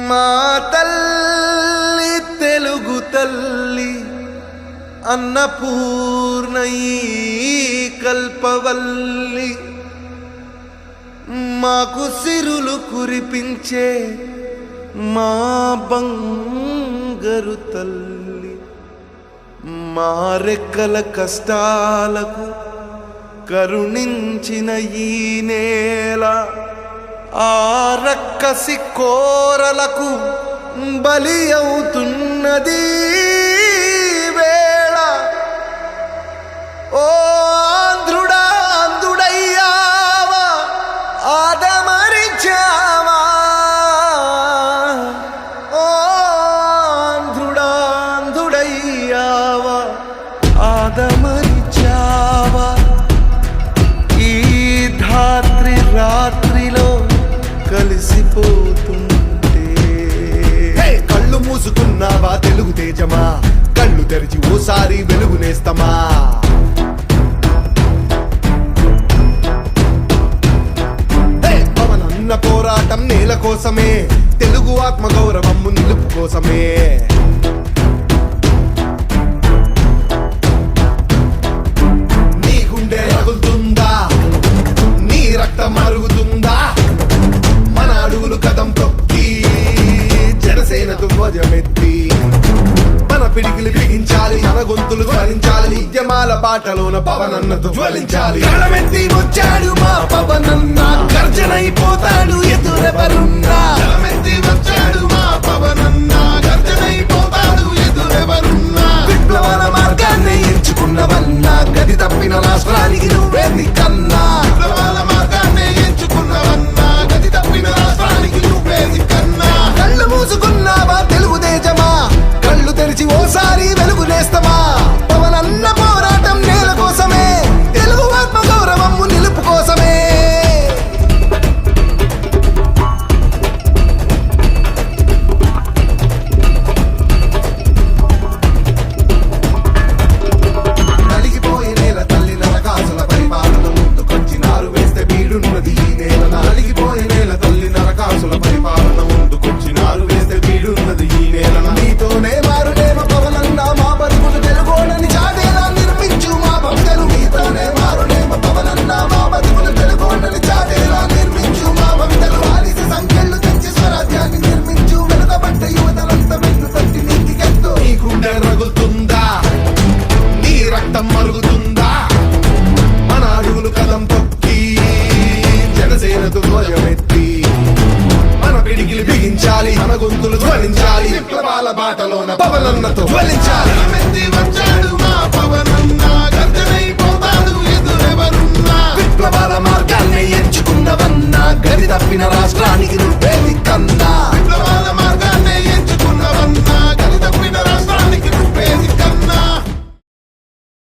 మా తల్లి తెలుగు తల్లి అన్నపూర్ణయి కల్పవల్లి మాకు సిరులు కురిపించే మా బంగారు తల్లి మా రెక్కల కష్టాలకు కరుణించిన ఈ నేల ఆ రక్కసి కోరలకు బలి అవుతున్నది వేళ. ఓ ఆంధ్రుడా ఆంధ్రుడయ్యావా ఆదమరిచావా, ఓ ఆంధ్రుడా ఆంధ్రుడయ్యావా ఆదమరిచావా. ఈ ధాత్రి రాత్రిలో కలిసిపోతుంటే కళ్ళు మూసుకున్నావా తెలుగు తేజమా, కళ్ళు తెరిచి ఓసారి వెలుగునేస్తమా. పవనన్న పోరాటం నేల కోసమే, తెలుగు ఆత్మ గౌరవము నిలుపు కోసమే. నీ గుండె రగులుతుందా, నీ రక్తం మరుగుతుందా, మన అడుగులు కదం తొక్కి జనసేనకు ధ్వజమెత్తి మన పిడికిలు బిగించాలి, మన గొంతులు ధ్వనించాలి. ఉద్యమాల బాటలోన పవనన్నతో జ్వలించాలి. గళమెత్తి వచ్చాడు మా పవనన్న, గర్జనైపోతాడు ఎదురెవరున్నా. గళమెత్తి వచ్చాడు మా పవనన్న, గర్జనైపోతాడు ఎదురెవరున్నా. విప్లవాల మార్గాన్ని ఎంచుకున్నవన్నా, గది తప్పిన రాష్ట్రానికి నువ్వే కన్నా. విప్లవాల మార్గాన్ని ఎంచుకున్నవన్నా, గది తప్పిన రాష్ట్రానికి నువ్వే కన్నా. కళ్ళు మూసుకున్నావా తెలుగు తేజమా, కళ్ళు తెరిచి ఓసారి వెలుగునేస్తమా. పవనన్న పోరాటం నేల కోసమే, తెలుగు ఆత్మ గౌరవము నిలుపు కోసమే. నలిగిపోయే నేల తల్లి నరకాసుల పరిపాలన ముందుకొచ్చినారు వేస్తే బీడున్నది ఈ నేల. నలిగిపోయే నేల తల్లి నరకాసుల పరిపాలన ముందుకొచ్చినారు వేస్తే బీడున్నది ఈ నేల. నీతోనే మారునేమ పవనన్న మా బతుకులు తెలుగోడని చాటేలా నిర్మించు మా భక్తులు. నీతోనే మారునేమ పవనన్న మా బతుకులు తెలుగోడని చాటేలా నిర్మించు మా భక్తులు. ఆలిసి సంఖ్యలు తెచ్చి స్వరాజ్యాన్ని నిర్మించు, వెనుకబడ్డ యువతలంతా వెన్ను తట్టి నీతికెత్తు. నీ గుండె రగులుతుందా, నీ రక్తం మరుగుతుందా, మన అడుగులు కదం తొక్కి జనసేనకు ధ్వజమెత్తి మన పిడికిలు బిగించాలి, మన గొంతులు ధ్వనించాలి. విప్లవాల బాటలోన పవనన్నతో జ్వలించాలి. వచ్చాడు మా పవనన్న.